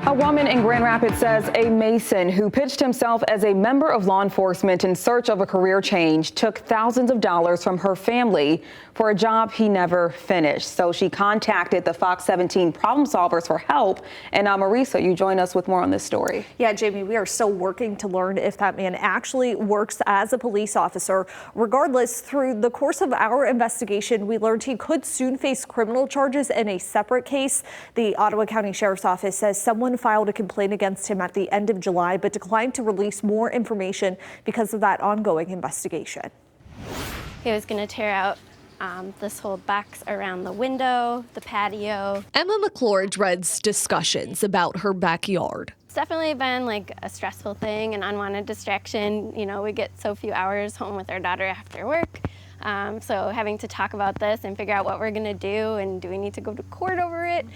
A woman in Grand Rapids says a Mason who pitched himself as a member of law enforcement in search of a career change took thousands of dollars from her family for a job he never finished. So she contacted the Fox 17 problem solvers for help. And Marisa, you join us with more on this story. Yeah, Jamie, we are still working to learn if that man actually works as a police officer. Regardless, through the course of our investigation, we learned he could soon face criminal charges in a separate case. The Ottawa County Sheriff's Office says someone filed a complaint against him at the end of July, but declined to release more information because of that ongoing investigation. He was going to tear out this whole box around the window, the patio. Emma McClure dreads discussions about her backyard. It's definitely been like a stressful thing, an unwanted distraction. You know, we get so few hours home with our daughter after work. So having to talk about this and figure out what we're going to do and do we need to go to court over it,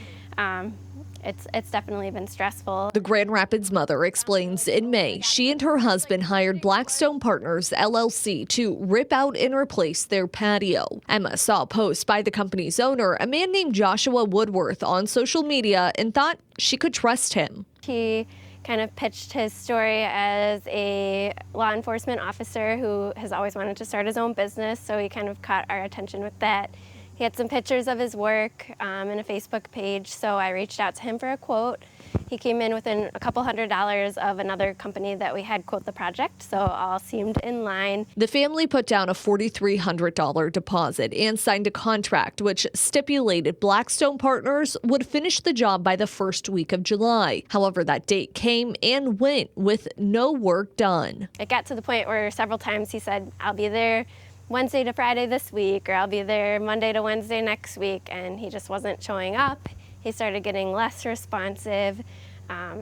it's definitely been stressful. The Grand Rapids mother explains in May, she and her husband hired Blackstone Partners, LLC, to rip out and replace their patio. Emma saw a post by the company's owner, a man named Joshua Woodworth, on social media and thought she could trust him. He kind of pitched his story as a law enforcement officer who has always wanted to start his own business, so he kind of caught our attention with that. He had some pictures of his work and a Facebook page, so I reached out to him for a quote. He came in within a couple $100s of another company that we had quote the project, so all seemed in line. The family put down a $4,300 deposit and signed a contract which stipulated Blackstone Partners would finish the job by the first week of July. However, that date came and went with no work done. It got to the point where several times he said, I'll be there Wednesday to Friday this week, or I'll be there Monday to Wednesday next week, and he just wasn't showing up. He started getting less responsive.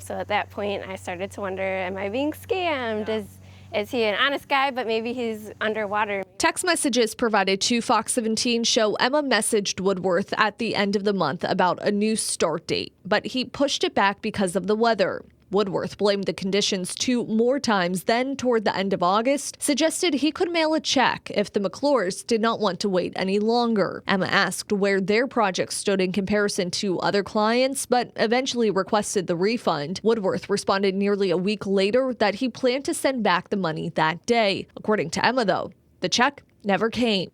So at that point, I started to wonder, am I being scammed? Is he an honest guy, but maybe he's underwater? Text messages provided to Fox 17 show Emma messaged Woodworth at the end of the month about a new start date, but he pushed it back because of the weather. Woodworth blamed the conditions 2 more times, then toward the end of August, suggested he could mail a check if the McClures did not want to wait any longer. Emma asked where their project stood in comparison to other clients, but eventually requested the refund. Woodworth responded nearly a week later that he planned to send back the money that day. According to Emma, though, the check never came.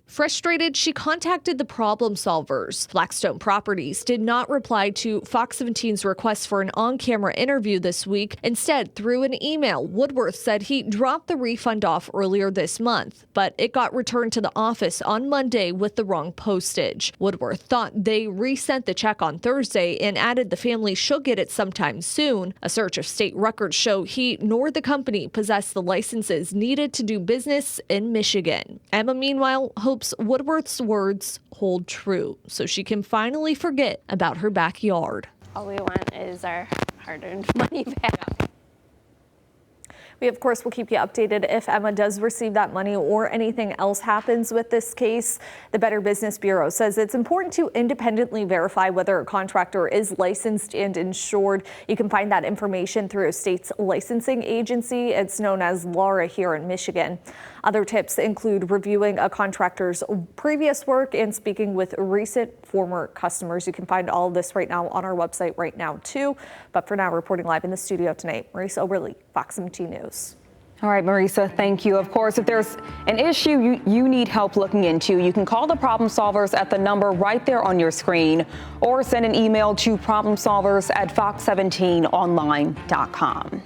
Frustrated, she contacted the problem solvers. Blackstone Properties did not reply to Fox 17's request for an on-camera interview this week. Instead, through an email, Woodworth said he dropped the refund off earlier this month, but it got returned to the office on Monday with the wrong postage. Woodworth thought they resent the check on Thursday and added the family should get it sometime soon. A search of state records show he nor the company possessed the licenses needed to do business in Michigan. Emma, meanwhile, hopes Woodworth's words hold true so she can finally forget about her backyard. All we want is our hard-earned money back. We, of course, will keep you updated if Emma does receive that money or anything else happens with this case. The Better Business Bureau says it's important to independently verify whether a contractor is licensed and insured. You can find that information through a state's licensing agency. It's known as LARA here in Michigan. Other tips include reviewing a contractor's previous work and speaking with recent former customers. You can find all of this right now on our website right now, too. But for now, reporting live in the studio tonight, Marisa O'Reilly, Fox 17 News. All right, Marisa, thank you. Of course, if there's an issue you need help looking into, you can call the problem solvers at the number right there on your screen or send an email to problemsolvers@fox17online.com.